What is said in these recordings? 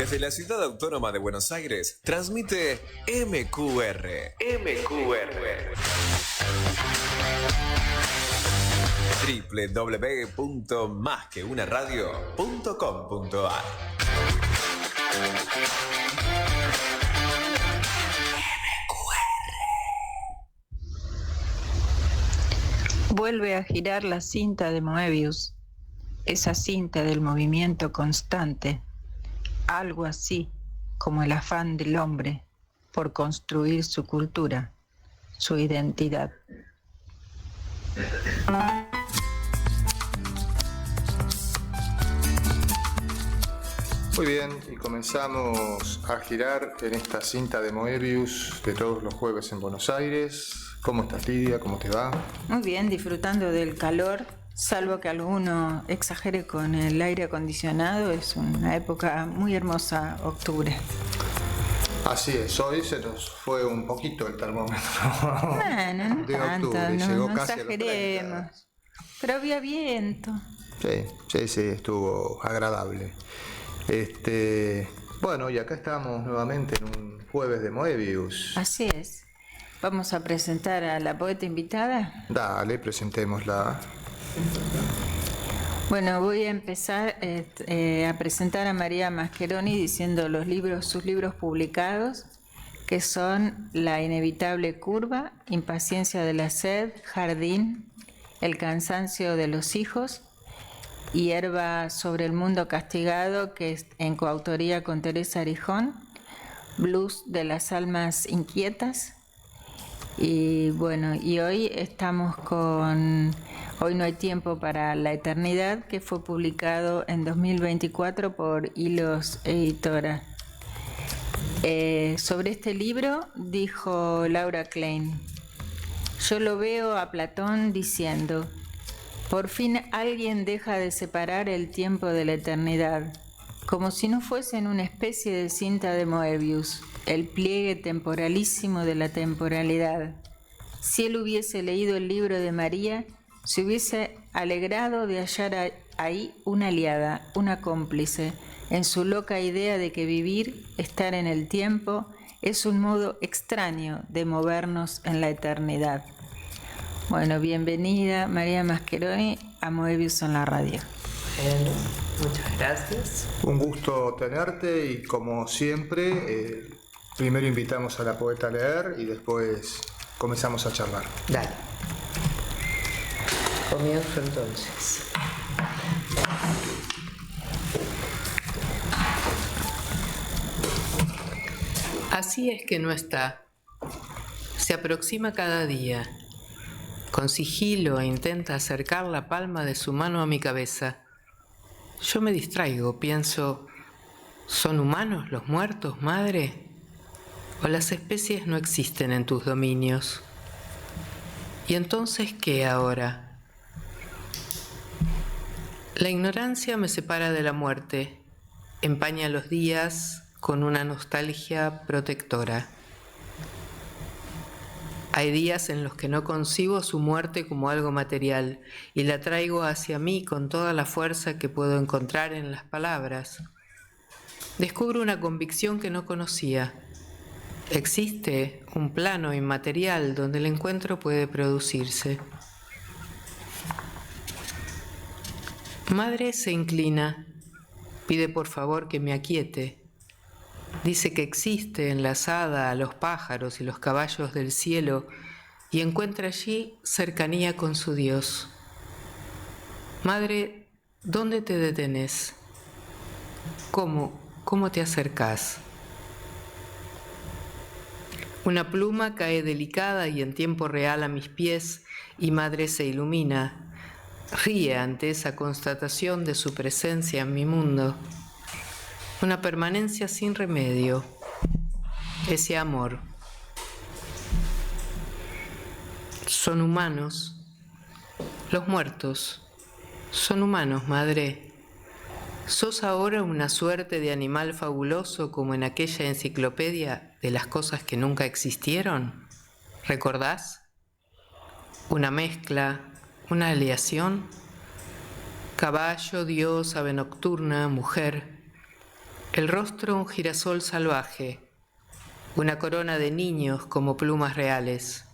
Desde la ciudad autónoma de Buenos Aires, transmite MQR. www.masqueunaradio.com.ar. Vuelve a girar la cinta de Moebius, esa cinta del movimiento constante, algo así como el afán del hombre por construir su cultura, su identidad. Muy bien, y comenzamos a girar en esta cinta de Moebius de todos los jueves en Buenos Aires. ¿Cómo estás, Lidia? ¿Cómo te va? Muy bien, disfrutando del calor, salvo que alguno exagere con el aire acondicionado. Es una época muy hermosa, octubre. Así es, hoy se nos fue un poquito el termómetro No de tanto, octubre, no llegó casi exageremos. a los 30. Pero había viento. Sí, estuvo agradable. Bueno, y acá estamos nuevamente en un jueves de Moebius. Así es. Vamos a presentar a la poeta invitada. Dale, presentémosla. Bueno, voy a empezar a presentar a María Mascheroni diciendo sus libros publicados, que son La inevitable curva, Impaciencia de la sed, Jardín, El cansancio de los hijos, Hierba sobre el mundo castigado, que es en coautoría con Teresa Arijón, Blues de las almas inquietas. Y bueno, y hoy estamos con Hoy no hay tiempo para la eternidad, que fue publicado en 2024 por Hilos Editora. Sobre este libro dijo Laura Klein: yo lo veo a Platón diciendo: por fin alguien deja de separar el tiempo de la eternidad, como si no fuesen una especie de cinta de Moebius, el pliegue temporalísimo de la temporalidad. Si él hubiese leído el libro de María, se hubiese alegrado de hallar ahí una aliada, una cómplice, en su loca idea de que vivir, estar en el tiempo, es un modo extraño de movernos en la eternidad. Bueno, bienvenida María Mascheroni a Moebius en la radio. Bueno, muchas gracias. Un gusto tenerte y como siempre, primero invitamos a la poeta a leer y después comenzamos a charlar. Dale. Comienzo entonces. Así es que no está. Se aproxima cada día. Con sigilo intenta acercar la palma de su mano a mi cabeza. Yo me distraigo, pienso: ¿son humanos los muertos, madre? ¿O las especies no existen en tus dominios? ¿Y entonces qué ahora? La ignorancia me separa de la muerte, empaña los días con una nostalgia protectora. Hay días en los que no concibo su muerte como algo material y la traigo hacia mí con toda la fuerza que puedo encontrar en las palabras. Descubro una convicción que no conocía. Existe un plano inmaterial donde el encuentro puede producirse. Madre se inclina, pide por favor que me aquiete. Dice que existe enlazada a los pájaros y los caballos del cielo y encuentra allí cercanía con su Dios. Madre, ¿dónde te detenés? ¿Cómo te acercás? Una pluma cae delicada y en tiempo real a mis pies y Madre se ilumina. Ríe ante esa constatación de su presencia en mi mundo. Una permanencia sin remedio. Ese amor. Son humanos. Los muertos. Son humanos, madre. ¿Sos ahora una suerte de animal fabuloso como en aquella enciclopedia de las cosas que nunca existieron? ¿Recordás? Una mezcla, una aleación. Caballo, dios, ave nocturna, mujer. El rostro un girasol salvaje, una corona de niños como plumas reales.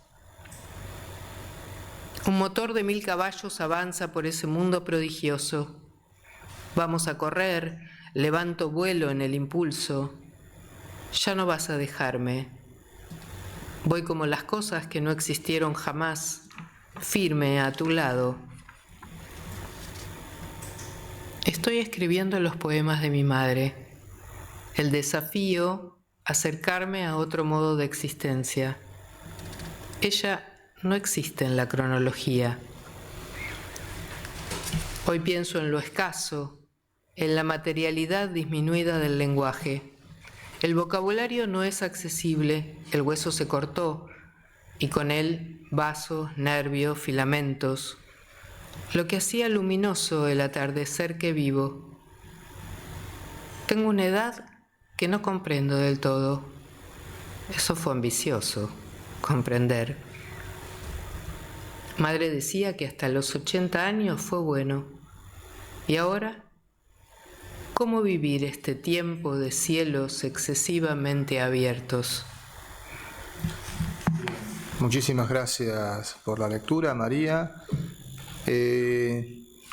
Un motor de 1000 caballos avanza por ese mundo prodigioso. Vamos a correr, levanto vuelo en el impulso. Ya no vas a dejarme. Voy como las cosas que no existieron jamás, firme a tu lado. Estoy escribiendo los poemas de mi madre. El desafío, acercarme a otro modo de existencia. Ella no existe en la cronología. Hoy pienso en lo escaso, en la materialidad disminuida del lenguaje. El vocabulario no es accesible, el hueso se cortó, y con él vasos, nervios, filamentos, lo que hacía luminoso el atardecer que vivo. Tengo una edad que no comprendo del todo. Eso fue ambicioso, comprender. Madre decía que hasta los 80 años fue bueno. ¿Y ahora? ¿Cómo vivir este tiempo de cielos excesivamente abiertos? Muchísimas gracias por la lectura, María.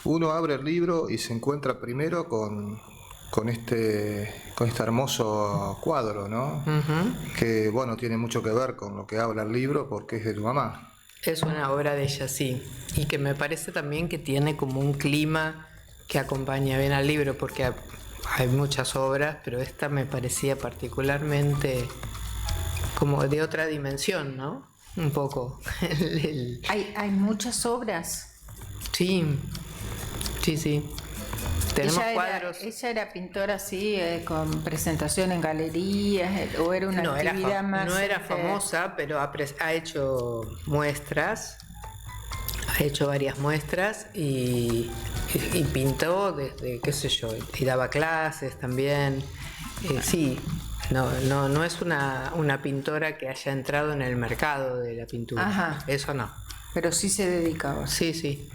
Uno abre el libro y se encuentra primero con este hermoso cuadro, ¿no? Que, bueno, tiene mucho que ver con lo que habla el libro porque es de tu mamá. Es una obra de ella, sí, y que me parece también que tiene como un clima que acompaña bien al libro, porque hay muchas obras, pero esta me parecía particularmente como de otra dimensión, ¿no? Un poco. Hay muchas obras. Sí. Tenemos cuadros. Ella era pintora así, con presentación en galerías, o era una actividad más... No era famosa, pero ha hecho muestras, ha hecho varias muestras y pintó desde, qué sé yo, y daba clases también. Sí, no es una pintora que haya entrado en el mercado de la pintura. Ajá. Eso no. Pero sí se dedicaba. Sí.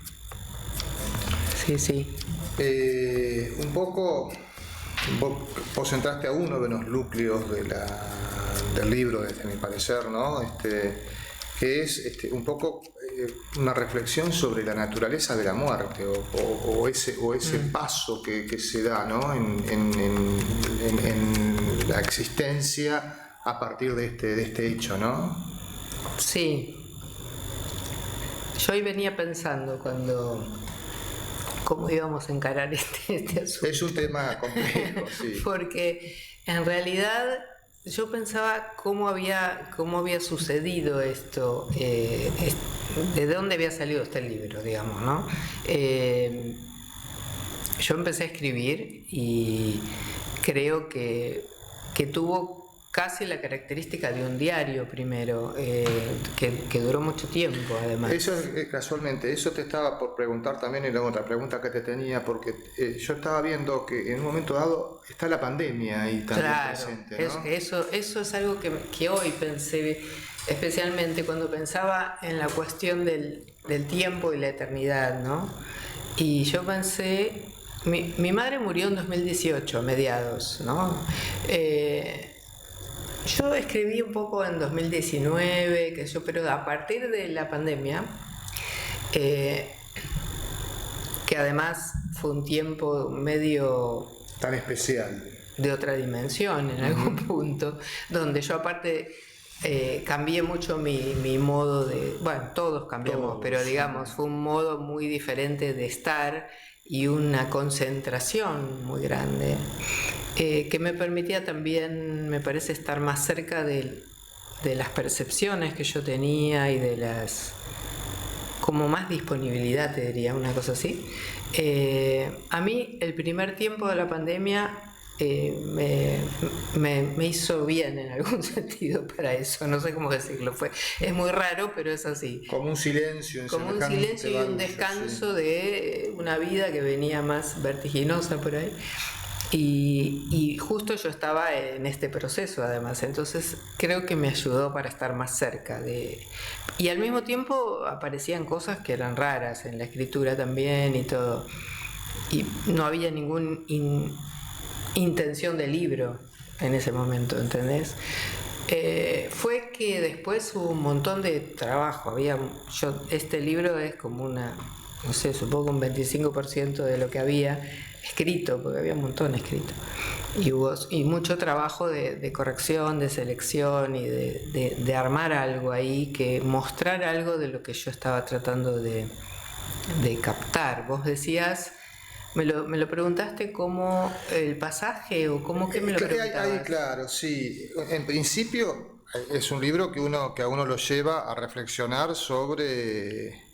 Un poco, vos entraste a uno de los núcleos del libro, desde mi parecer, ¿no? Que es un poco una reflexión sobre la naturaleza de la muerte o ese paso que se da, ¿no? en la existencia a partir de este hecho, ¿no? Sí. Yo hoy venía pensando cómo íbamos a encarar este asunto. Es un tema complejo, sí. Porque en realidad yo pensaba cómo había sucedido esto, de dónde había salido este libro, digamos, ¿no? Yo empecé a escribir y creo que tuvo casi la característica de un diario primero, que duró mucho tiempo además. Eso casualmente, eso te estaba por preguntar también, y la otra pregunta que te tenía, porque yo estaba viendo que en un momento dado está la pandemia ahí también presente, ¿no? Eso es algo que hoy pensé, especialmente cuando pensaba en la cuestión del tiempo y la eternidad, ¿no? Y yo pensé, mi madre murió en 2018, a mediados, ¿no? Yo escribí un poco en 2019, pero a partir de la pandemia, que además fue un tiempo medio... tan especial. De otra dimensión en algún punto, donde yo aparte cambié mucho mi modo de... Bueno, todos cambiamos, pero digamos, fue un modo muy diferente de estar y una concentración muy grande. Que me permitía también, me parece, estar más cerca de las percepciones que yo tenía y de las... como más disponibilidad, te diría, una cosa así. A mí el primer tiempo de la pandemia me hizo bien en algún sentido para eso, no sé cómo decirlo, es muy raro, pero es así. Como un silencio. Como un silencio y un descanso, sí, de una vida que venía más vertiginosa por ahí. Y justo yo estaba en este proceso además, entonces creo que me ayudó para estar más cerca y al mismo tiempo aparecían cosas que eran raras en la escritura también y todo, y no había ningún intención de libro en ese momento, ¿entendés? Fue que después hubo un montón de trabajo. Este libro es como no sé, supongo un 25% de lo que había escrito, porque había un montón escrito. Y mucho trabajo de corrección, de selección y de armar algo ahí, que mostrar algo de lo que yo estaba tratando de captar. Vos decías, me lo preguntaste como el pasaje o como que me lo preguntabas. Claro, sí. En principio es un libro que a uno lo lleva a reflexionar sobre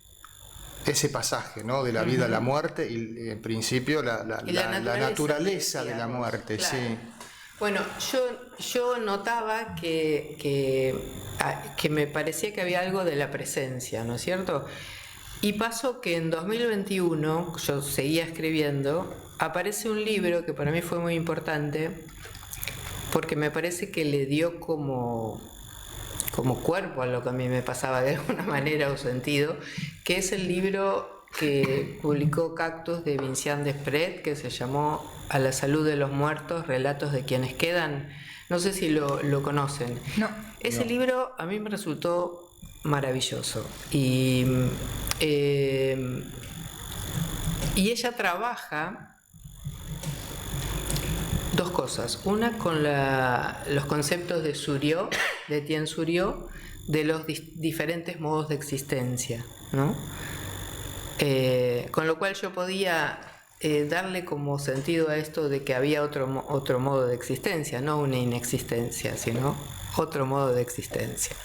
ese pasaje, ¿no? De la vida a la muerte y en principio la naturaleza de la muerte, claro. Sí. Bueno, yo notaba que me parecía que había algo de la presencia, ¿no es cierto? Y pasó que en 2021, yo seguía escribiendo, aparece un libro que para mí fue muy importante, porque me parece que le dio como cuerpo a lo que a mí me pasaba de alguna manera o sentido, que es el libro que publicó Cactus de Vincian Desprez, que se llamó A la salud de los muertos, relatos de quienes quedan. No sé si lo conocen. No. Ese libro a mí me resultó maravilloso. Y ella trabaja dos cosas. Una con los conceptos de Surió, de Tien Surió, de los diferentes modos de existencia, ¿no? Con lo cual yo podía darle como sentido a esto de que había otro modo de existencia, no una inexistencia, sino otro modo de existencia.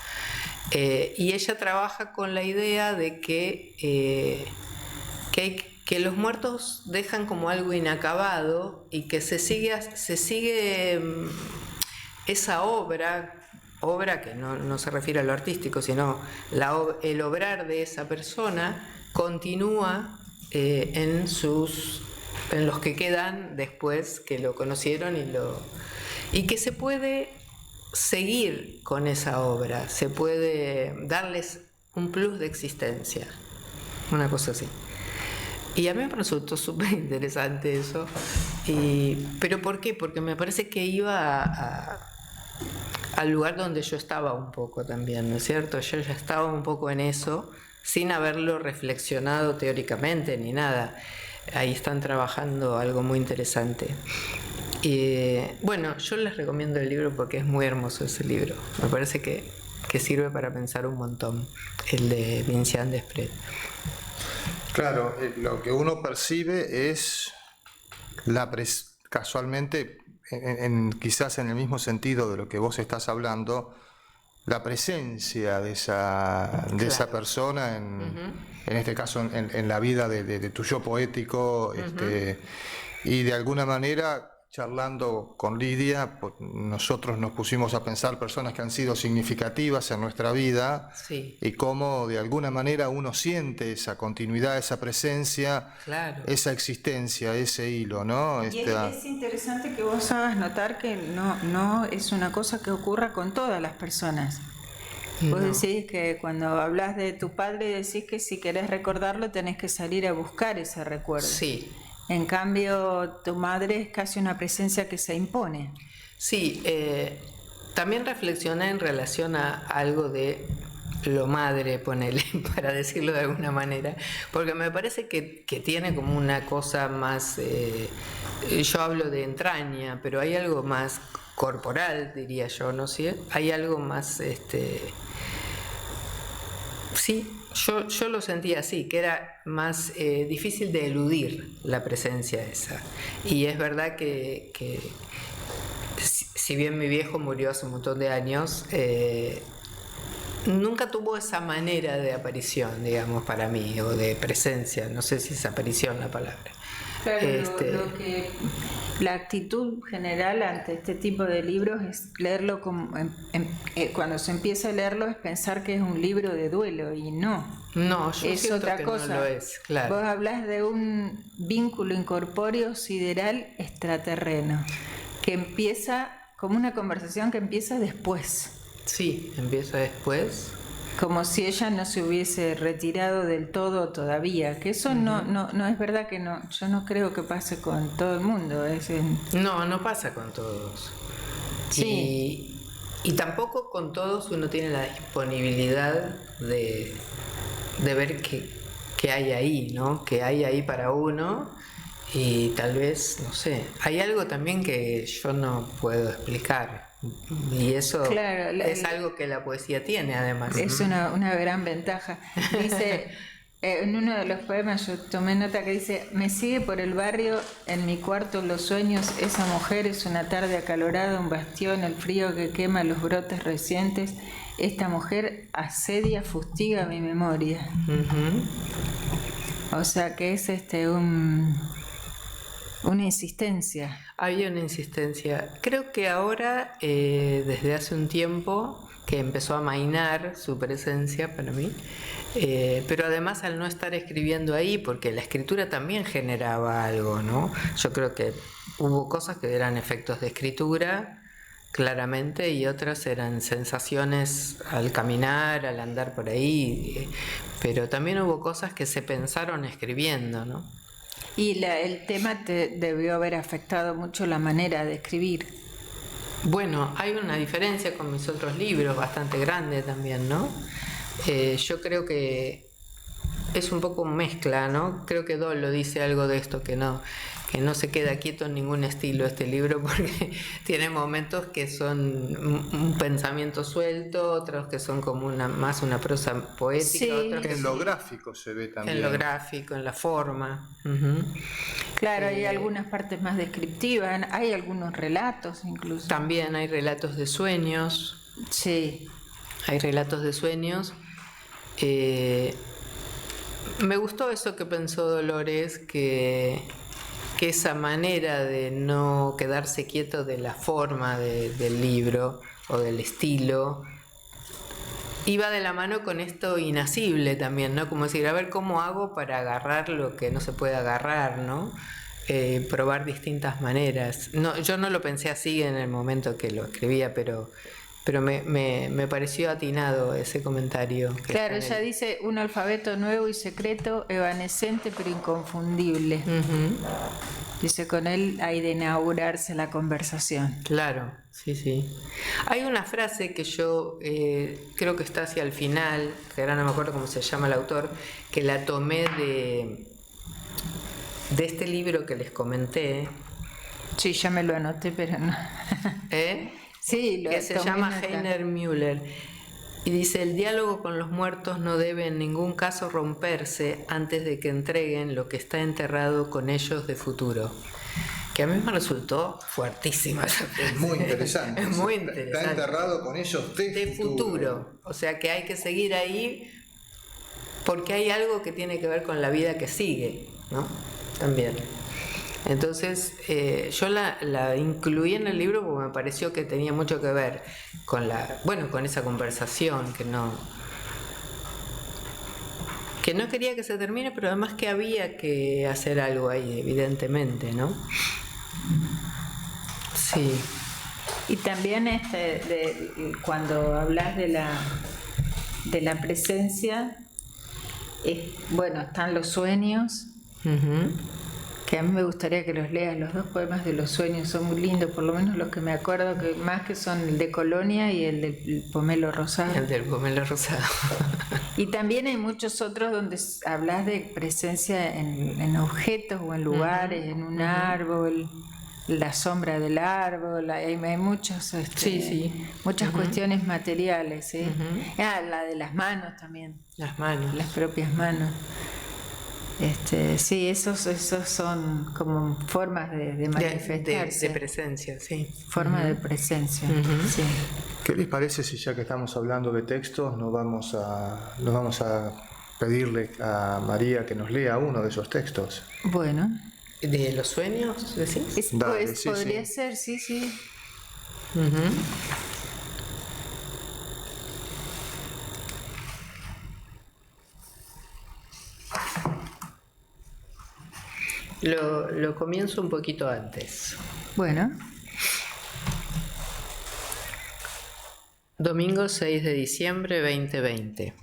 Y ella trabaja con la idea de que los muertos dejan como algo inacabado y que se sigue esa obra que no se refiere a lo artístico, sino el obrar de esa persona continúa en los que quedan después que lo conocieron y que se puede seguir con esa obra, se puede darles un plus de existencia, una cosa así. Y a mí me resultó súper interesante eso. ¿Pero por qué? Porque me parece que iba al lugar donde yo estaba un poco también, ¿no es cierto? Yo ya estaba un poco en eso, sin haberlo reflexionado teóricamente ni nada. Ahí están trabajando algo muy interesante. Bueno, yo les recomiendo el libro porque es muy hermoso ese libro. Me parece que sirve para pensar un montón, el de Vincian Desprez. Claro, lo que uno percibe es casualmente, quizás en el mismo sentido de lo que vos estás hablando, la presencia de esa persona, en este caso en la vida de tu yo poético, y de alguna manera, charlando con Lidia, nosotros nos pusimos a pensar personas que han sido significativas en nuestra vida, sí. Y cómo de alguna manera uno siente esa continuidad, esa presencia, claro. Esa existencia, ese hilo, ¿no? Y es interesante que vos hagas notar que no es una cosa que ocurra con todas las personas. Vos decís que cuando hablas de tu padre decís que si querés recordarlo tenés que salir a buscar ese recuerdo. Sí. En cambio, tu madre es casi una presencia que se impone. Sí, también reflexioné en relación a algo de lo madre, ponele, para decirlo de alguna manera, porque me parece que tiene como una cosa más, yo hablo de entraña, pero hay algo más corporal, diría yo, ¿no sé? Hay algo más, sí. Yo lo sentía así, que era más difícil de eludir la presencia esa. Y es verdad que si bien mi viejo murió hace un montón de años, nunca tuvo esa manera de aparición, digamos, para mí, o de presencia. No sé si es aparición la palabra. Claro, la actitud general ante este tipo de libros es leerlo como cuando se empieza a leerlo es pensar que es un libro de duelo y no yo es otra que cosa. No lo es, claro. Vos hablás de un vínculo incorpóreo sideral extraterreno que empieza como una conversación que empieza después. Sí, empieza después. como si ella no se hubiese retirado del todo todavía, que eso no es verdad, que no, yo no creo que pase con todo el mundo. No pasa con todos. Sí. Y tampoco con todos uno tiene la disponibilidad de ver qué hay ahí, ¿no? Que hay ahí para uno, y tal vez, no sé, hay algo también que yo no puedo explicar. Y eso, claro, es algo que la poesía tiene, además. Es una gran ventaja. Dice, en uno de los poemas yo tomé nota que dice: me sigue por el barrio, en mi cuarto los sueños, esa mujer es una tarde acalorada, un bastión, el frío que quema los brotes recientes, esta mujer asedia, fustiga mi memoria. O sea que es una insistencia. Había una insistencia. Creo que ahora, desde hace un tiempo, que empezó a amainar su presencia para mí, pero además al no estar escribiendo ahí, porque la escritura también generaba algo, ¿no? Yo creo que hubo cosas que eran efectos de escritura, claramente, y otras eran sensaciones al caminar, al andar por ahí, pero también hubo cosas que se pensaron escribiendo, ¿no? Y el tema te debió haber afectado mucho la manera de escribir. Bueno, hay una diferencia con mis otros libros bastante grande también, ¿no? Yo creo que es un poco mezcla, ¿no? Creo que Dolo dice algo de esto, que no se queda quieto en ningún estilo este libro, porque tiene momentos que son un pensamiento suelto, otros que son como más una prosa poética. Sí. Otros que en lo gráfico se ve también. En lo gráfico, en la forma. Claro, hay algunas partes más descriptivas, hay algunos relatos incluso. También hay relatos de sueños. Sí. Hay relatos de sueños. Me gustó eso que pensó Dolores, que esa manera de no quedarse quieto de la forma del libro o del estilo iba de la mano con esto inasible también, ¿no? Como decir, a ver cómo hago para agarrar lo que no se puede agarrar, ¿no? Probar distintas maneras. No, yo no lo pensé así en el momento que lo escribía, pero me pareció atinado ese comentario. Claro, ella dice: un alfabeto nuevo y secreto, evanescente pero inconfundible. Dice, con él hay de inaugurarse la conversación. Claro, sí. Hay una frase que yo creo que está hacia el final, que ahora no me acuerdo cómo se llama el autor, que la tomé de este libro que les comenté. Sí, ya me lo anoté, pero no. Sí, que se llama Heiner Müller, y dice: el diálogo con los muertos no debe en ningún caso romperse antes de que entreguen lo que está enterrado con ellos de futuro. Que a mí me resultó fuertísima esa frase. Es muy interesante. Es muy interesante. Está enterrado con ellos de futuro. O sea que hay que seguir ahí porque hay algo que tiene que ver con la vida que sigue, ¿no? También. Entonces yo la incluí en el libro porque me pareció que tenía mucho que ver con con esa conversación que no quería que se termine, pero además que había que hacer algo ahí, evidentemente, ¿no? Sí. Y también cuando hablas de la presencia, están los sueños. Que a mí me gustaría que los leas, los dos poemas de los sueños son muy lindos, por lo menos los que me acuerdo que son el de Colonia y el del pomelo rosado. El del pomelo rosado. Y también hay muchos otros donde hablas de presencia en objetos o en lugares, en un árbol, la sombra del árbol, hay muchos, muchas cuestiones materiales. La de las manos también. Las manos. Las propias manos. Sí, esos son como formas de manifestarse. De presencia, sí. Forma de presencia, sí. ¿Qué les parece si, ya que estamos hablando de textos, nos vamos a pedirle a María que nos lea uno de esos textos? Bueno. ¿De los sueños, decís? Dale, sí, podría ser, sí. Lo comienzo un poquito antes. Bueno. Domingo 6 de diciembre 2020.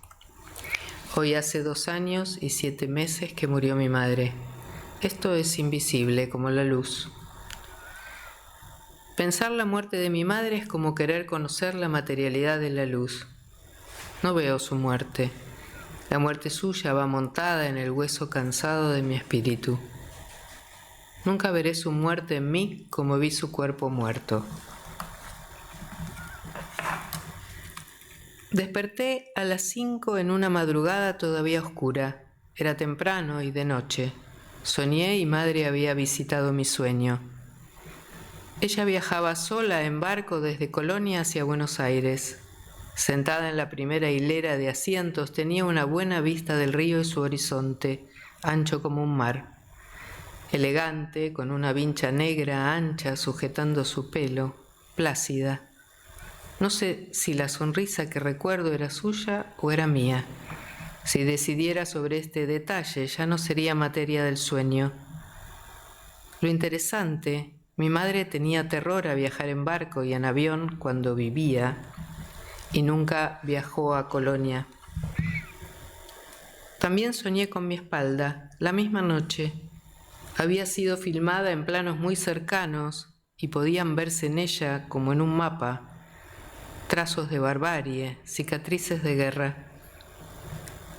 Hoy hace 2 años y 7 meses que murió mi madre. Esto es invisible como la luz. Pensar la muerte de mi madre es como querer conocer la materialidad de la luz. No veo su muerte. La muerte suya va montada en el hueso cansado de mi espíritu. Nunca veré su muerte en mí como vi su cuerpo muerto. Desperté a las 5 en una madrugada todavía oscura. Era temprano y de noche. Soñé y madre había visitado mi sueño. Ella viajaba sola en barco desde Colonia hacia Buenos Aires. Sentada en la primera hilera de asientos, tenía una buena vista del río y su horizonte, ancho como un mar. Elegante, con una vincha negra ancha sujetando su pelo, plácida. No sé si la sonrisa que recuerdo era suya o era mía. Si decidiera sobre este detalle, ya no sería materia del sueño. Lo interesante, mi madre tenía terror a viajar en barco y en avión cuando vivía, y nunca viajó a Colonia. También soñé con mi espalda, la misma noche. Había sido filmada en planos muy cercanos y podían verse en ella, como en un mapa, trazos de barbarie, cicatrices de guerra.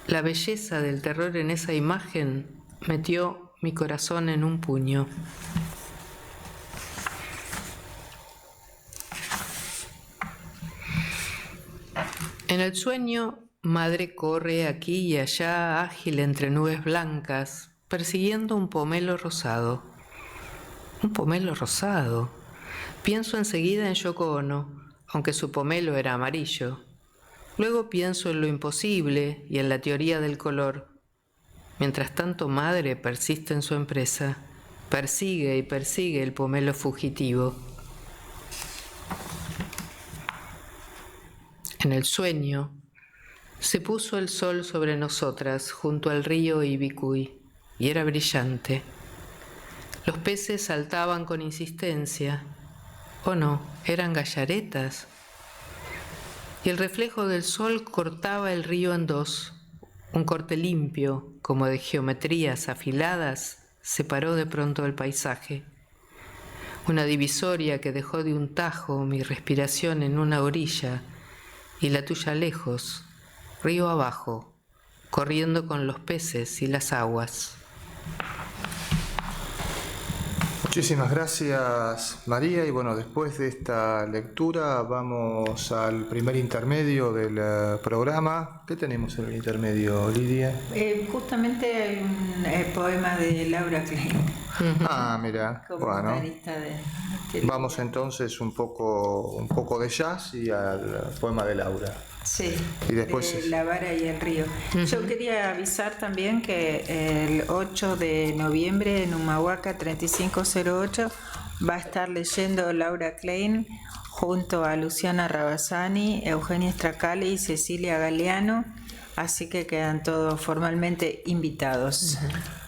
La belleza del terror en esa imagen metió mi corazón en un puño. En el sueño, madre corre aquí y allá, ágil entre nubes blancas, persiguiendo un pomelo rosado. Un pomelo rosado. Pienso enseguida en Yoko Ono, aunque su pomelo era amarillo. Luego pienso en lo imposible y en la teoría del color. Mientras tanto, madre persiste en su empresa, persigue y persigue el pomelo fugitivo. En el sueño, se puso el sol sobre nosotras junto al río Ibicuy y era brillante. Los peces saltaban con insistencia. ¿O no? Eran gallaretas. Y el reflejo del sol cortaba el río en dos. Un corte limpio, como de geometrías afiladas, separó de pronto el paisaje. Una divisoria que dejó de un tajo mi respiración en una orilla y la tuya lejos, río abajo, corriendo con los peces y las aguas. Muchísimas gracias, María. Y bueno, después de esta lectura vamos al primer intermedio del programa. ¿Qué tenemos en el intermedio, Lidia? Justamente hay un poema de Laura Klein. Ah, mira, bueno. Vamos entonces un poco de jazz y al poema de Laura. Sí, y después de La vara y el río. Yo quería avisar también que el 8 de noviembre en Humahuaca 3508 va a estar leyendo Laura Klein junto a Luciana Rabasani, Eugenia Stracali y Cecilia Galeano, así que quedan todos formalmente invitados.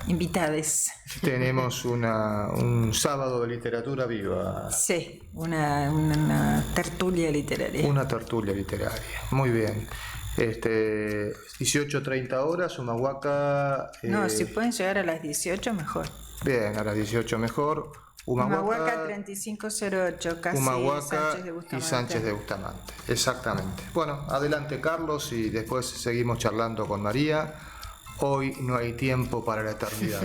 Invitades. Tenemos un sábado de literatura viva. Sí, una tertulia literaria. Una tertulia literaria, muy bien. 18:30 horas, Humahuaca. No, si pueden llegar a las 18, mejor. Bien, a las 18 mejor. Humahuaca 3508, casi Humahuaca Sánchez de Bustamante. Y Sánchez de Bustamante, exactamente. Bueno, adelante Carlos y después seguimos charlando con María. Hoy no hay tiempo para la eternidad.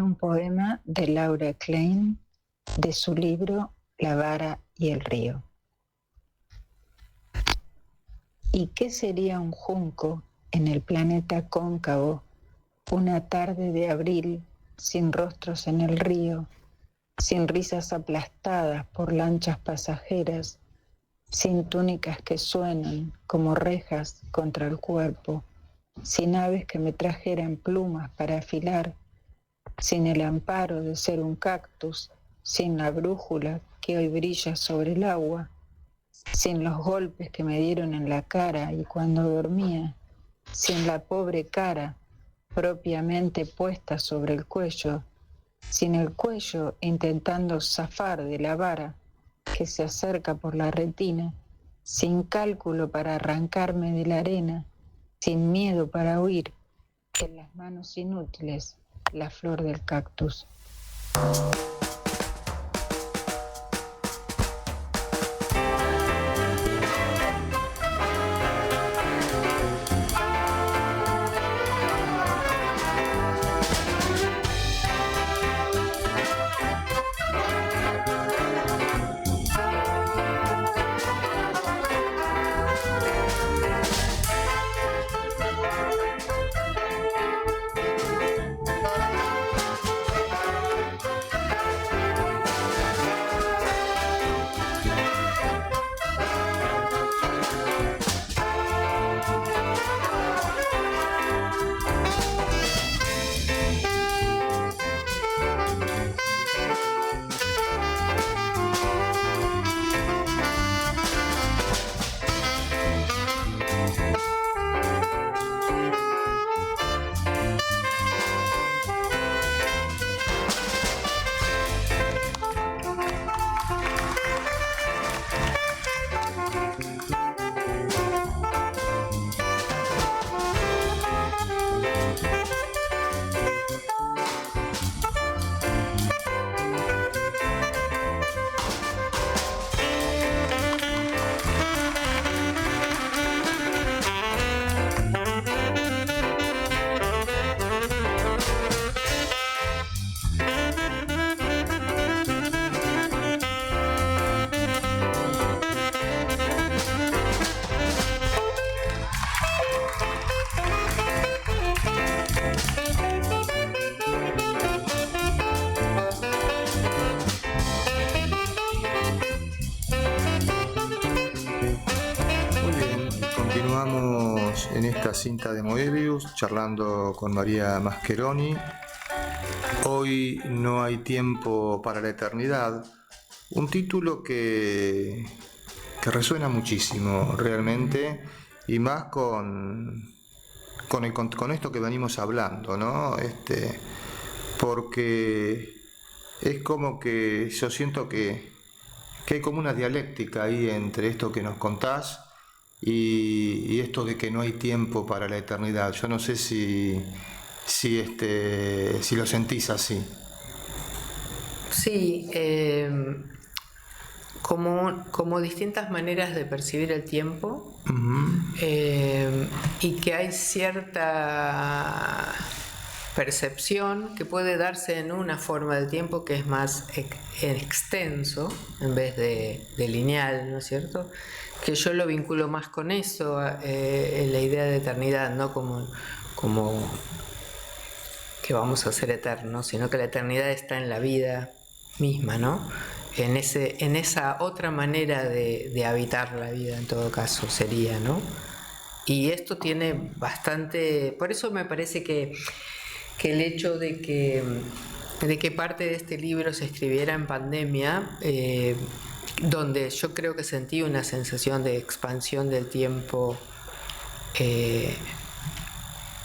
leer un poema de Laura Klein de su libro La vara y el río. ¿Y qué sería un junco en el planeta cóncavo, una tarde de abril, sin rostros en el río, sin risas aplastadas por lanchas pasajeras, sin túnicas que suenan como rejas contra el cuerpo, sin aves que me trajeran plumas para afilar, sin el amparo de ser un cactus, sin la brújula que hoy brilla sobre el agua, sin los golpes que me dieron en la cara y cuando dormía, sin la pobre cara propiamente puesta sobre el cuello, sin el cuello intentando zafar de la vara que se acerca por la retina, sin cálculo para arrancarme de la arena, sin miedo para huir, en las manos inútiles la flor del cactus. En esta cinta de Moebius, charlando con María Mascheroni. Hoy no hay tiempo para la eternidad, un título que resuena muchísimo realmente, y más con esto que venimos hablando, ¿no? Porque es como que yo siento que hay como una dialéctica ahí entre esto que nos contás y esto de que no hay tiempo para la eternidad. Yo no sé si lo sentís así. Sí, como distintas maneras de percibir el tiempo, y que hay cierta percepción que puede darse en una forma del tiempo que es más extenso en vez de lineal, ¿no es cierto? Que yo lo vinculo más con eso, la idea de eternidad, no como que vamos a ser eternos, sino que la eternidad está en la vida misma, ¿no? En esa otra manera de habitar la vida, en todo caso, sería, ¿no? Y esto tiene bastante... Por eso me parece que el hecho de que parte de este libro se escribiera en pandemia, donde yo creo que sentí una sensación de expansión del tiempo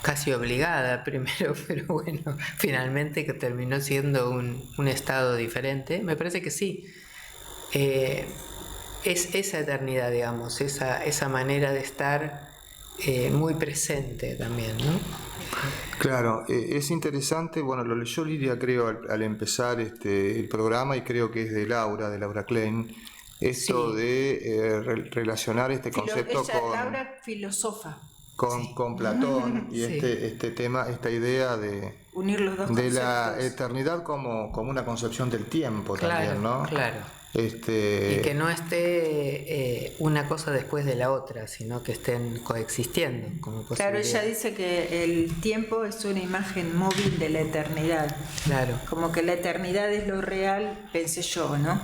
casi obligada primero, pero bueno, finalmente que terminó siendo un estado diferente. Me parece que sí, es esa eternidad, digamos, esa manera de estar muy presente también, ¿no? Claro, es interesante. Bueno, lo leyó Lidia, creo, al empezar el programa, y creo que es de Laura Klein, esto sí, de relacionar este concepto con... Laura filosofa. Con Platón y sí, este tema, esta idea de unir los dos de conceptos. la eternidad como una concepción del tiempo también, ¿no? Claro. Y que no esté una cosa después de la otra, sino que estén coexistiendo como posibilidad. Claro, ella dice que el tiempo es una imagen móvil de la eternidad. Claro. Como que la eternidad es lo real, pensé yo, ¿no?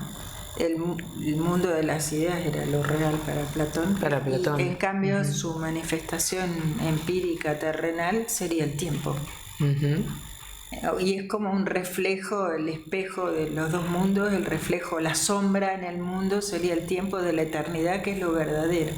El mundo de las ideas era lo real para Platón. Para Platón. Y en cambio, su manifestación empírica terrenal sería el tiempo. Y es como un reflejo, el espejo de los dos mundos, el reflejo, la sombra en el mundo sería el tiempo de la eternidad, que es lo verdadero.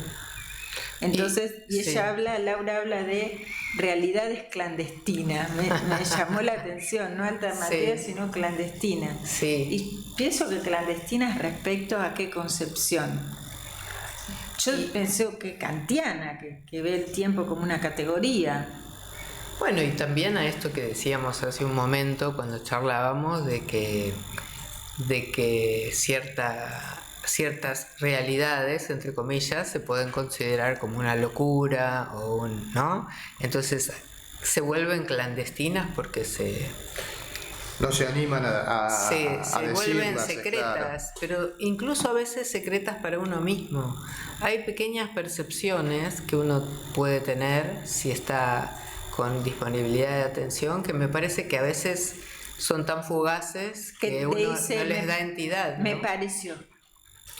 Entonces, y ella Laura habla de realidades clandestinas. Me llamó la atención, no alternativas, sino clandestinas. Sí. Y pienso que clandestinas respecto a qué concepción. Yo pensé que kantiana, que ve el tiempo como una categoría. Bueno, y también a esto que decíamos hace un momento cuando charlábamos de que ciertas realidades, entre comillas, se pueden considerar como una locura o ¿no? Entonces se vuelven clandestinas porque no se animan a se vuelven decirlas, secretas, pero incluso a veces secretas para uno mismo. Hay pequeñas percepciones que uno puede tener si está con disponibilidad de atención, que me parece que a veces son tan fugaces que uno no les da entidad, ¿no? Me pareció.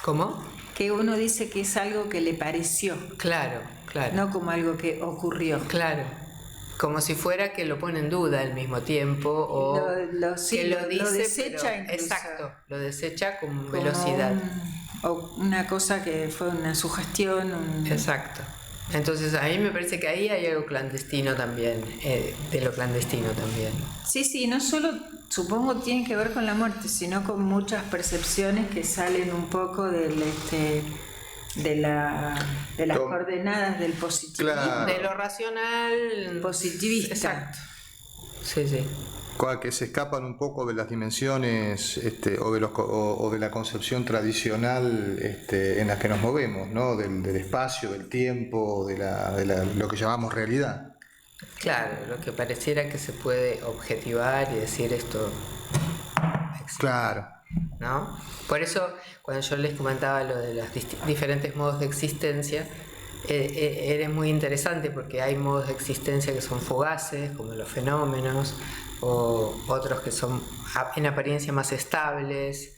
¿Cómo? Que uno dice que es algo que le pareció. Claro. No como algo que ocurrió. Claro. Como si fuera que lo pone en duda al mismo tiempo o que lo dice, lo desecha pero, incluso. exacto, lo desecha con velocidad. O una cosa que fue una sugestión. Exacto. Entonces a mí me parece que ahí hay algo clandestino también, de lo clandestino también. Sí, no solo supongo tiene que ver con la muerte, sino con muchas percepciones que salen un poco de las coordenadas del positivismo. Claro. De lo racional Positivista. Exacto. Sí. Que se escapan un poco de las dimensiones o de la concepción tradicional en la que nos movemos, ¿no? Del espacio, del tiempo, de lo que llamamos realidad. Claro, lo que pareciera que se puede objetivar y decir esto existe, Claro. ¿no? Por eso, cuando yo les comentaba lo de los diferentes modos de existencia, era muy interesante porque hay modos de existencia que son fugaces, como los fenómenos, o otros que son en apariencia más estables,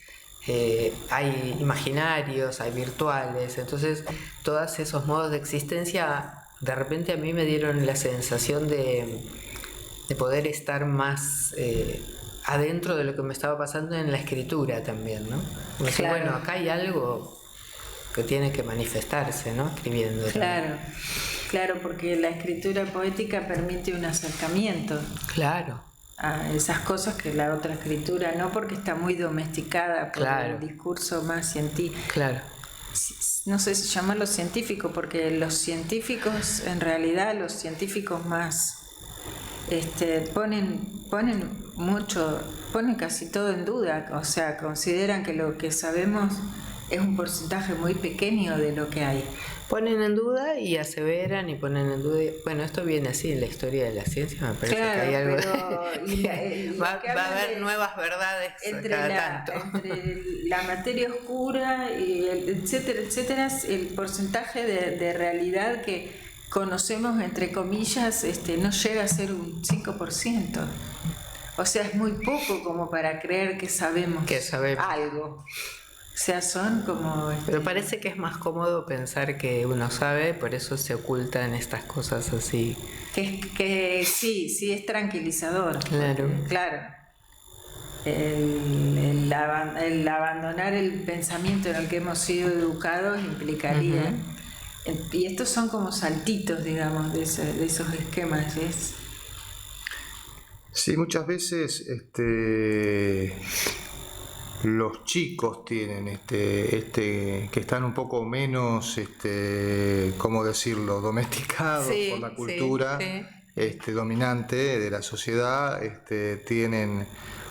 hay imaginarios, hay virtuales. Entonces todos esos modos de existencia de repente a mí me dieron la sensación de poder estar más adentro de lo que me estaba pasando en la escritura también, ¿no? Como decir, Claro. bueno, acá hay algo que tiene que manifestarse, ¿no? Escribiendo. Claro, porque la escritura poética permite un acercamiento Claro. a esas cosas que la otra escritura no, porque está muy domesticada por el discurso más científico. Claro. No sé si llamarlo científico, porque los científicos, en realidad los científicos más ponen casi todo en duda, o sea, consideran que lo que sabemos es un porcentaje muy pequeño de lo que hay. Ponen en duda y aseveran y ponen en duda. Bueno, esto viene así en la historia de la ciencia, me parece que hay algo. Va a haber nuevas verdades cada tanto. Entre la materia oscura y etcétera, el porcentaje de realidad que conocemos, entre comillas, no llega a ser un 5%. O sea, es muy poco como para creer que sabemos algo. O sea, son como... Pero parece que es más cómodo pensar que uno sabe, por eso se ocultan estas cosas así. Que sí, es tranquilizador. Claro. Claro. El abandonar el pensamiento en el que hemos sido educados implicaría... Y estos son como saltitos, digamos, de esos esquemas, ¿ves? Sí, muchas veces los chicos tienen que están un poco menos, ¿cómo decirlo?, domesticados por la cultura dominante de la sociedad, tienen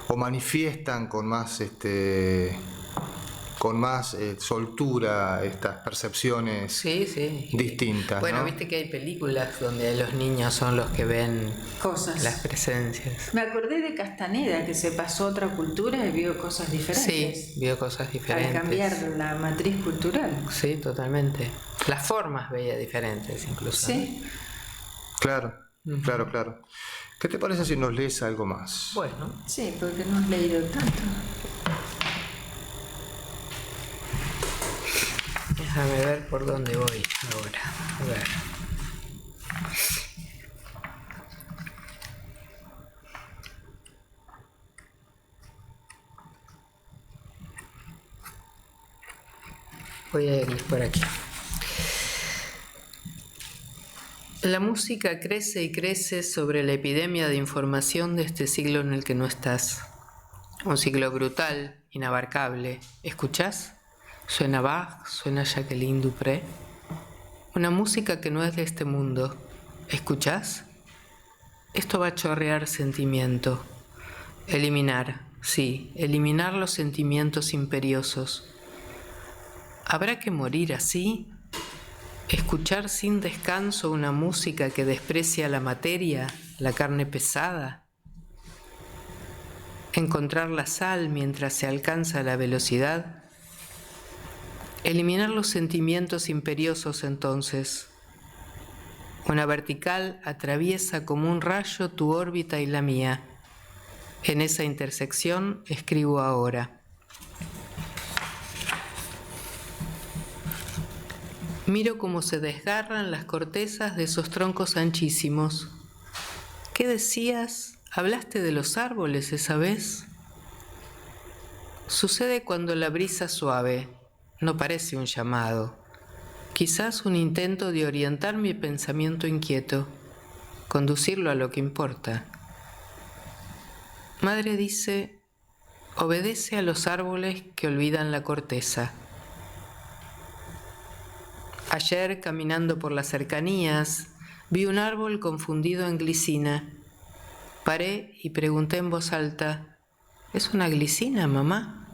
o manifiestan con más con más soltura estas percepciones Sí. distintas. Bueno, ¿no? viste que hay películas donde los niños son los que ven Cosas. las presencias. Me acordé de Castaneda, que se pasó a otra cultura y vio cosas diferentes. Sí, vio cosas diferentes. Al cambiar la matriz cultural. Sí, totalmente. Las formas veía diferentes incluso. Sí. Claro. ¿Qué te parece si nos lees algo más? Bueno, Sí, porque no has leído tanto. déjame ver por dónde voy ahora. A ver. Voy a ir por aquí. La música crece y crece sobre la epidemia de información de este siglo en el que no estás. Un siglo brutal, inabarcable. ¿Escuchás? Suena Bach, suena Jacqueline Dupré. Una música que no es de este mundo. ¿Escuchás? Esto va a chorrear sentimiento. Eliminar, sí, eliminar los sentimientos imperiosos. ¿Habrá que morir así? ¿Escuchar sin descanso una música que desprecia la materia, la carne pesada? ¿Encontrar la sal mientras se alcanza la velocidad? Eliminar los sentimientos imperiosos entonces. Una vertical atraviesa como un rayo tu órbita y la mía. En esa intersección escribo ahora. Miro cómo se desgarran las cortezas de esos troncos anchísimos. ¿Qué decías? ¿Hablaste de los árboles esa vez? Sucede cuando la brisa suave, no parece un llamado, quizás un intento de orientar mi pensamiento inquieto, conducirlo a lo que importa. Madre dice, obedece a los árboles que olvidan la corteza. Ayer, caminando por las cercanías, vi un árbol confundido en glicina. Paré y pregunté en voz alta, ¿es una glicina, mamá?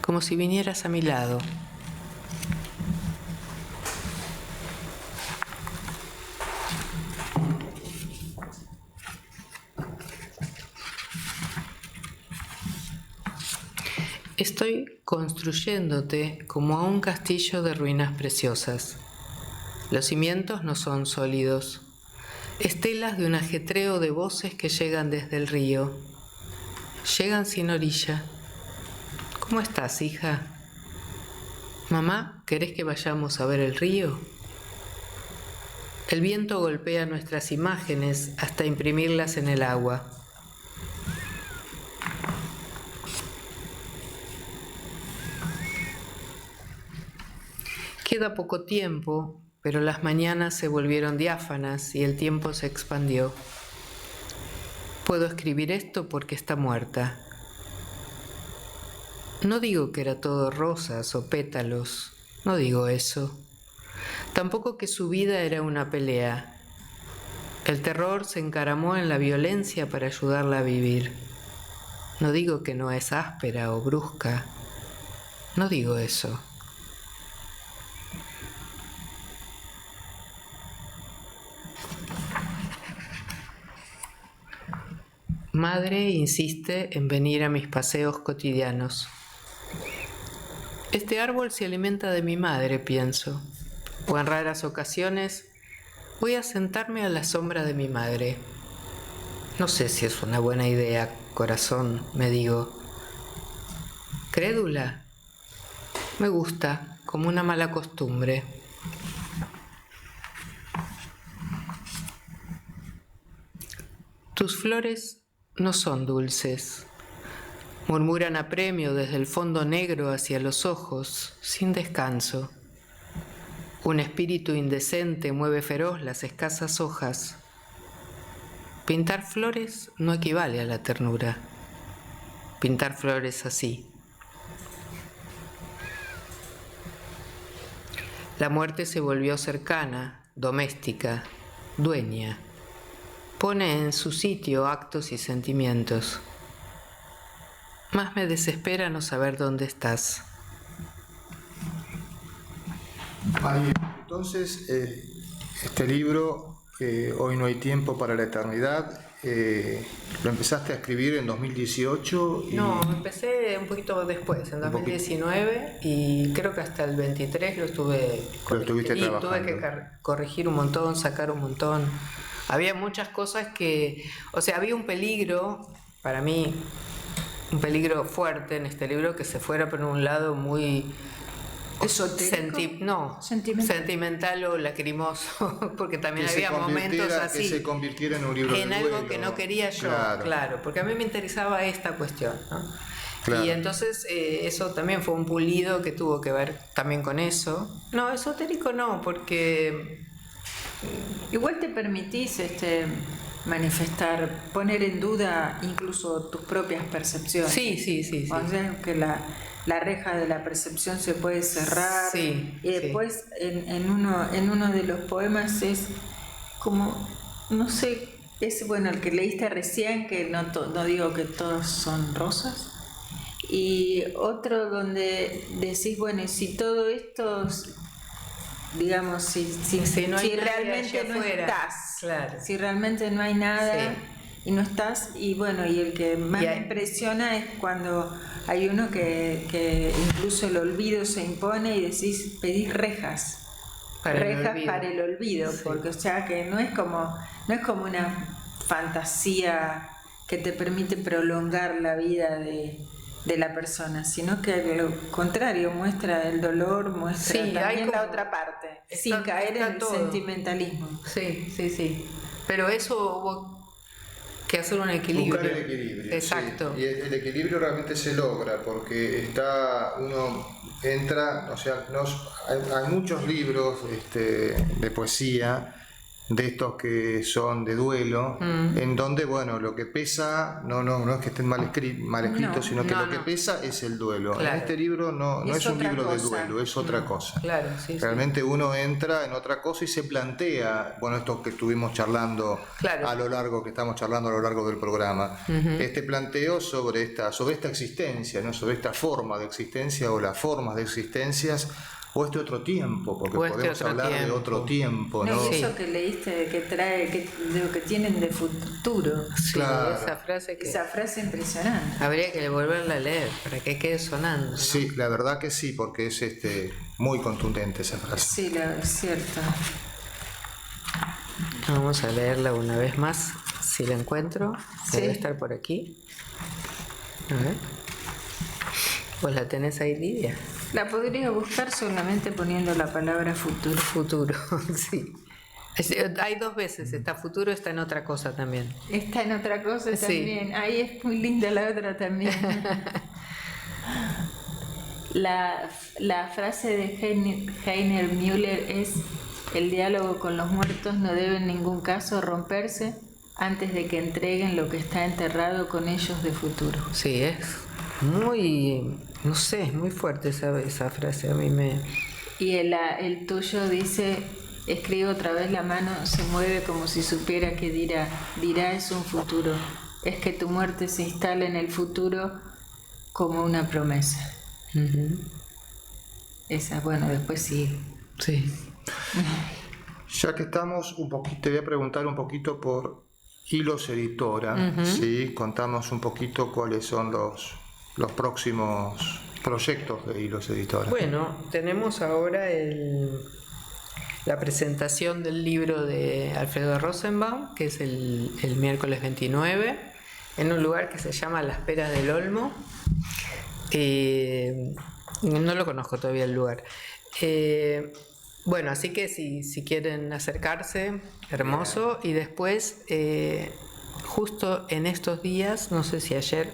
Como si vinieras a mi lado. Estoy construyéndote como a un castillo de ruinas preciosas. Los cimientos no son sólidos, estelas de un ajetreo de voces que llegan desde el río. Llegan sin orilla. ¿Cómo estás, hija? Mamá, ¿querés que vayamos a ver el río? El viento golpea nuestras imágenes hasta imprimirlas en el agua. Queda poco tiempo, pero las mañanas se volvieron diáfanas y el tiempo se expandió. Puedo escribir esto porque está muerta. No digo que era todo rosas o pétalos, no digo eso. Tampoco que su vida era una pelea. El terror se encaramó en la violencia para ayudarla a vivir. No digo que no es áspera o brusca, no digo eso. Madre insiste en venir a mis paseos cotidianos. Este árbol se alimenta de mi madre, pienso, o en raras ocasiones voy a sentarme a la sombra de mi madre. No sé si es una buena idea, corazón, me digo. ¿Crédula? Me gusta, como una mala costumbre. Tus flores no son dulces. Murmuran apremio desde el fondo negro hacia los ojos, sin descanso. Un espíritu indecente mueve feroz las escasas hojas. Pintar flores no equivale a la ternura. Pintar flores así. La muerte se volvió cercana, doméstica, dueña. Pone en su sitio actos y sentimientos. Más me desespera no saber dónde estás. María, entonces, este libro, Hoy no hay tiempo para la eternidad, lo empezaste a escribir en 2018. No, empecé un poquito después, en 2019, y creo que hasta el 23 lo estuve estuviste y trabajando. tuve que corregir un montón, sacar un montón. Había muchas cosas que, o sea, había un peligro, para mí, un peligro fuerte en este libro, que se fuera por un lado muy ¿Esotérico? sentimental o lacrimoso, porque también había momentos así. Que se convirtiera en un libro de en duelo. algo que no quería yo, Claro. porque a mí me interesaba esta cuestión, ¿no? Claro. Y entonces eso también fue un pulido que tuvo que ver también con eso. No, esotérico no, porque Igual te permitís manifestar, poner en duda incluso tus propias percepciones. sí. O sea, que la reja de la percepción se puede cerrar. Sí, y después en uno de los poemas es como, no sé, es bueno el que leíste recién, que no digo que todos son rosas. Y otro donde decís, bueno, y si todo esto, digamos, si no hay nadie realmente allá no afuera, estás, claro. si realmente no hay nada y no estás, y bueno, y el que más me impresiona es cuando hay uno que incluso el olvido se impone y decís, pedís rejas para el olvido, porque o sea que no es como una fantasía que te permite prolongar la vida de la persona, sino que al contrario, muestra el dolor, muestra también la otra parte, sin caer en el sentimentalismo. Sí. Pero eso hubo que hacer un equilibrio. Buscar el equilibrio. Exacto. Sí. Y el equilibrio realmente se logra porque uno entra, o sea, hay muchos libros de poesía, de estos que son de duelo, en donde, bueno, lo que pesa no es que estén mal escritos, sino que lo que pesa es el duelo. Claro. En este libro no es un libro de duelo, es otra cosa. Claro, sí. Realmente uno entra en otra cosa y se plantea, bueno, esto que estuvimos charlando que estamos charlando a lo largo del programa, este planteo sobre esta existencia, ¿no? Sobre esta forma de existencia o las formas de existencias, o otro tiempo, porque podemos hablar de otro tiempo, ¿no? Y eso que leíste, que trae, de lo que tienen de futuro. Sí, claro. Esa frase impresionante. Habría que volverla a leer para que quede sonando, ¿no? Sí, la verdad que sí, porque es muy contundente esa frase. Sí, es cierto. Vamos a leerla una vez más, si la encuentro. Debe estar por aquí. A ver. ¿Vos la tenés ahí, Lidia? La podría buscar solamente poniendo la palabra futuro. Futuro, sí. Hay dos veces, está futuro, está en otra cosa también. Está en otra cosa también. Ahí es muy linda la otra también. La frase de Heiner Müller es: el diálogo con los muertos no debe en ningún caso romperse antes de que entreguen lo que está enterrado con ellos de futuro. Sí, es muy, no sé, es muy fuerte esa frase, a mí me... Y el tuyo dice: escribe otra vez, la mano se mueve como si supiera que dirá es un futuro, es que tu muerte se instala en el futuro como una promesa. Esa, bueno, después sí. Sí. Ya que estamos te voy a preguntar un poquito por Hilos Editora, ¿sí? Contamos un poquito cuáles son los próximos proyectos de Hilos Editora. Bueno, tenemos ahora la presentación del libro de Alfredo Rosenbaum, que es el miércoles 29, en un lugar que se llama Las Peras del Olmo. No lo conozco todavía el lugar. Bueno, así que si quieren acercarse, hermoso. Y después, justo en estos días, no sé si ayer,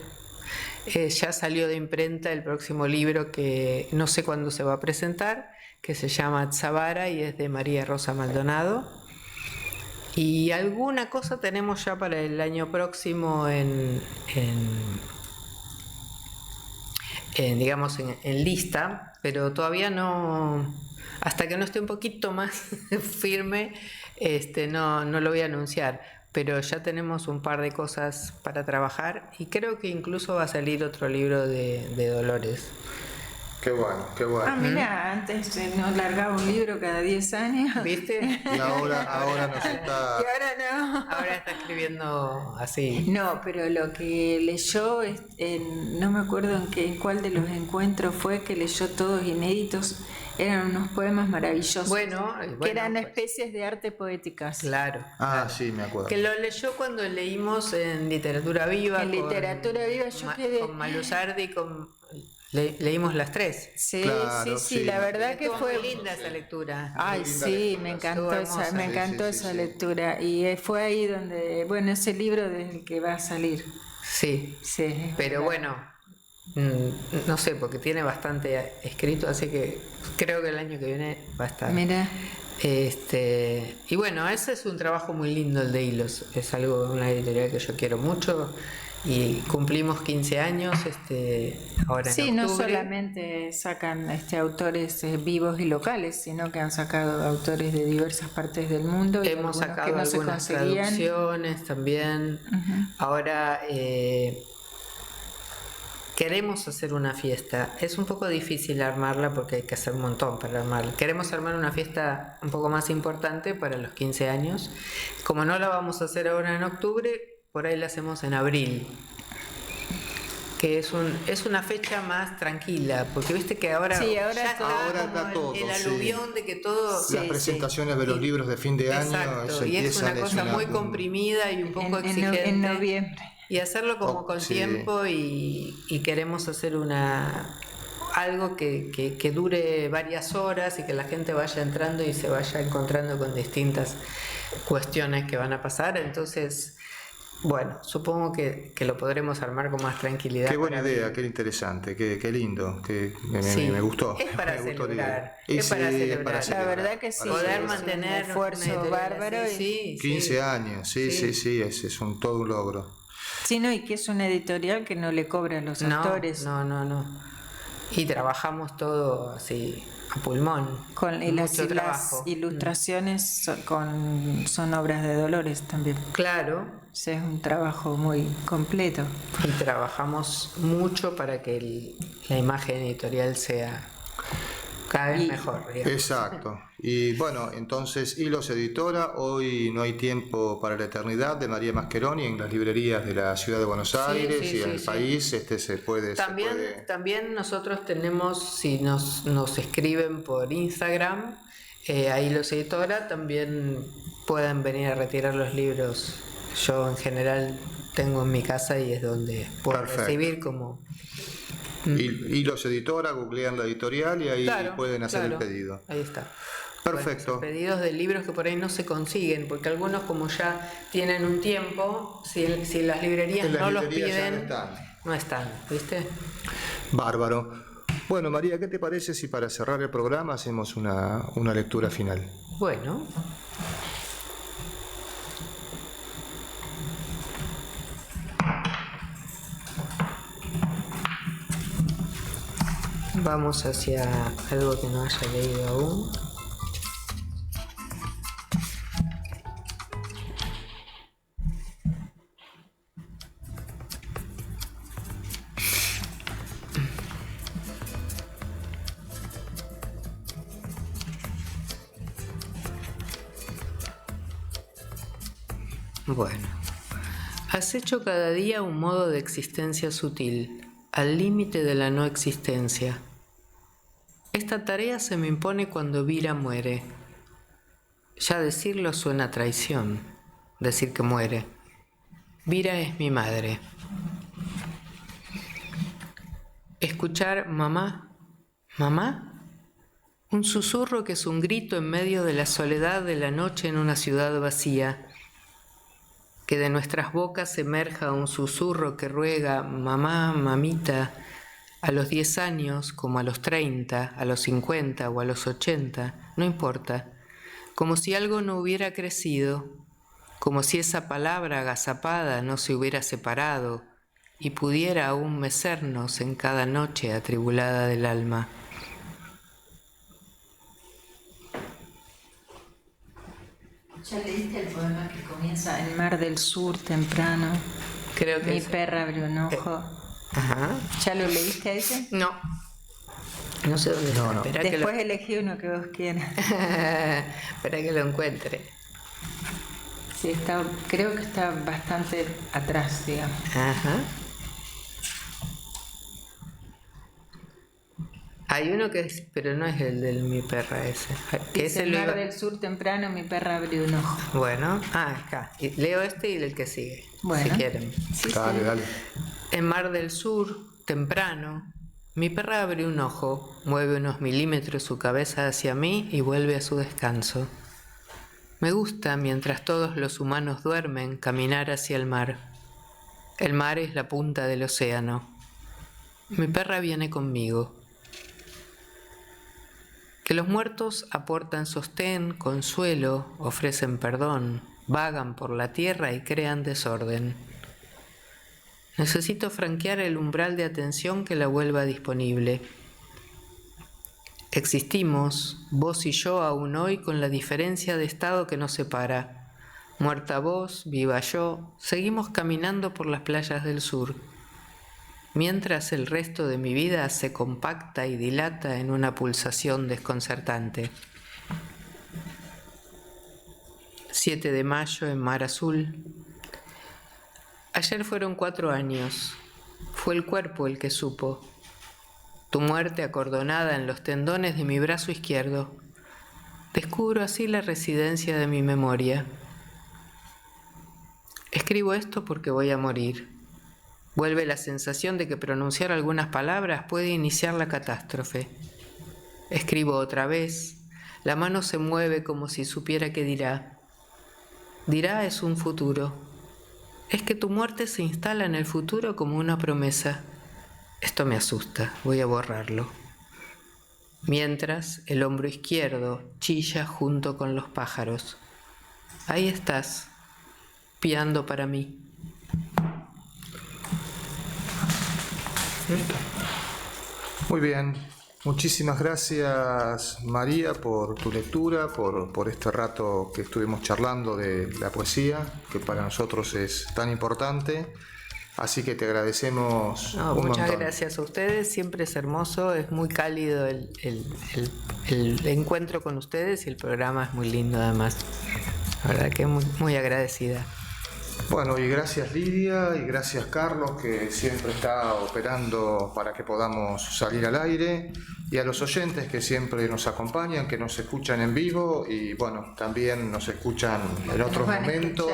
ya salió de imprenta el próximo libro que no sé cuándo se va a presentar, que se llama Tzavara y es de María Rosa Maldonado. Y alguna cosa tenemos ya para el año próximo digamos en lista, pero todavía no, hasta que no esté un poquito más firme, no lo voy a anunciar. Pero ya tenemos un par de cosas para trabajar y creo que incluso va a salir otro libro de Dolores. Qué bueno, qué bueno. Mira, antes no largaba un libro cada 10 años. ¿Viste? Y ahora nos está... Y ahora no. Ahora está escribiendo así. No, pero lo que leyó, no me acuerdo en cuál de los encuentros fue, que leyó todos inéditos, eran unos poemas maravillosos. Bueno, que eran pues, especies de arte poéticas. claro. Ah, sí, me acuerdo. Que lo leyó cuando leímos en Literatura Viva. En Literatura Viva yo quedé... Con Malusardi, leímos las tres. Sí, Claro, sí, sí. la verdad que Estuvo fue... muy linda esa lectura. Ay, Muy linda sí, lectura, me estuvo encantó hermosa. me encantó Sí, esa sí. lectura. Y fue ahí donde, bueno, ese libro desde el que va a salir. Sí. Sí. Pero bueno, no sé, porque tiene bastante escrito, así que creo que el año que viene va a estar. Mira, Y bueno, ese es un trabajo muy lindo, el de Hilos. Es algo, una editorial que yo quiero mucho. Y cumplimos 15 años ahora sí, en no octubre. solamente sacan autores vivos y locales, sino que han sacado autores de diversas partes del mundo. Y Hemos algunos sacado que no se algunas conseguían. traducciones también. Ahora queremos hacer una fiesta. Es un poco difícil armarla porque hay que hacer un montón para armarla. Queremos armar una fiesta un poco más importante para los 15 años. Como no la vamos a hacer ahora en octubre, por ahí la hacemos en abril. Que es una fecha más tranquila, porque viste que ahora, Sí, ahora ya está- Ahora como está todo, el sí. aluvión de que todo... Las presentaciones de los libros de fin de año Exacto, se y es una empiezan, cosa muy comprimida y un poco exigente. En noviembre. Y hacerlo como con sí. tiempo y queremos hacer algo que dure varias horas y que la gente vaya entrando y se vaya encontrando con distintas cuestiones que van a pasar. Entonces, bueno, supongo que lo podremos armar con más tranquilidad. Qué buena para idea, mí. qué interesante, qué lindo, Sí, me gustó. es para me gustó la idea. celebrar, Y es sí, para es celebrar. para La celebrar, verdad que sí. para Poder celebrar. mantener un esfuerzo una editorial bárbaro así, y- sí, 15 años, sí, es todo un logro. Sí, no, y que es una editorial que no le cobra a los autores. No. Y trabajamos todo así a pulmón. Y las Mucho trabajo. ilustraciones son obras de Dolores también. Claro, O sea, es un trabajo muy completo. y trabajamos mucho para que la imagen editorial sea cada vez mejor, digamos. Exacto. Y bueno, entonces Hilos Editora, hoy no hay tiempo para la eternidad, de María Mascheroni, en las librerías de la ciudad de Buenos Aires y en el país se puede... También nosotros tenemos, si nos escriben por Instagram, ahí los editora, también pueden venir a retirar los libros. Yo en general tengo en mi casa y es donde puedo Perfecto. recibir como... Hilos Editora, googlean la editorial y ahí Claro, pueden hacer claro, el pedido. Ahí está. Perfecto. Pueden hacer pedidos de libros que por ahí no se consiguen, porque algunos como ya tienen un tiempo, si las librerías En las no los librerías ya piden, no están, ¿viste? Bárbaro. Bueno, María, ¿qué te parece si para cerrar el programa hacemos una lectura final? Bueno. Vamos hacia algo que no haya leído aún. Bueno, has hecho cada día un modo de existencia sutil, al límite de la no existencia. Esta tarea se me impone cuando Vira muere. Ya decirlo suena a traición, decir que muere. Vira es mi madre. Escuchar mamá, mamá, un susurro que es un grito en medio de la soledad de la noche en una ciudad vacía. Que de nuestras bocas emerja un susurro que ruega, mamá, mamita, a los 10 años, como a los 30, a los 50 o a los 80, no importa, como si algo no hubiera crecido, como si esa palabra agazapada no se hubiera separado y pudiera aún mecernos en cada noche atribulada del alma. ¿Ya leíste el poema que comienza en Mar del Sur temprano? Creo que Mi es- perra abrió un ojo. Ajá. ¿Ya lo leíste a ese? No. No sé dónde No, está. no. Después elegí uno que vos quieras. Espera que lo encuentre. Sí, creo que está bastante atrás, digamos. Ajá. Hay uno que es, pero no es el del mi perra ese. Que Dice, ese lo Mar iba- del Sur temprano, mi perra abrió un ojo. Bueno, acá. Y leo este y el que sigue, Bueno. si quieren. Sí, Dale, sí. dale. En Mar del Sur, temprano, mi perra abre un ojo, mueve unos milímetros su cabeza hacia mí y vuelve a su descanso. Me gusta, mientras todos los humanos duermen, caminar hacia el mar. El mar es la punta del océano. Mi perra viene conmigo. Que los muertos aportan sostén, consuelo, ofrecen perdón, vagan por la tierra y crean desorden. Necesito franquear el umbral de atención que la vuelva disponible. Existimos, vos y yo aún hoy, con la diferencia de estado que nos separa. Muerta vos, viva yo, seguimos caminando por las playas del sur. Mientras el resto de mi vida se compacta y dilata en una pulsación desconcertante. 7 de mayo en Mar Azul. Ayer fueron 4 años. Fue el cuerpo el que supo. Tu muerte acordonada en los tendones de mi brazo izquierdo. Descubro así la residencia de mi memoria. Escribo esto porque voy a morir. Vuelve la sensación de que pronunciar algunas palabras puede iniciar la catástrofe. Escribo otra vez. La mano se mueve como si supiera qué dirá. Dirá es un futuro. Es que tu muerte se instala en el futuro como una promesa. Esto me asusta, voy a borrarlo. Mientras, el hombro izquierdo chilla junto con los pájaros. Ahí estás, piando para mí. Muy bien, muchísimas gracias María por tu lectura, por este rato que estuvimos charlando de la poesía, que para nosotros es tan importante, así que te agradecemos un Muchas montón. gracias a ustedes, siempre es hermoso, es muy cálido el encuentro con ustedes y el programa es muy lindo además, la verdad que muy, muy agradecida. Bueno, y gracias Lidia y gracias Carlos, que siempre está operando para que podamos salir al aire, y a los oyentes que siempre nos acompañan, que nos escuchan en vivo y bueno, también nos escuchan en otros momentos,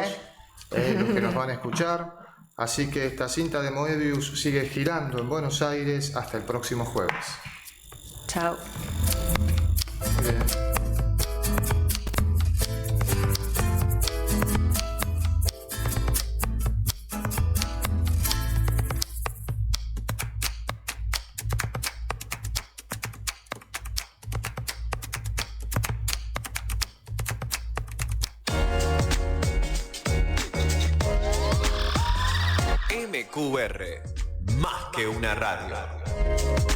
los que nos van a escuchar. Así que esta cinta de Moebius sigue girando en Buenos Aires hasta el próximo jueves. Chao. Muy bien. MQR, más que una radio.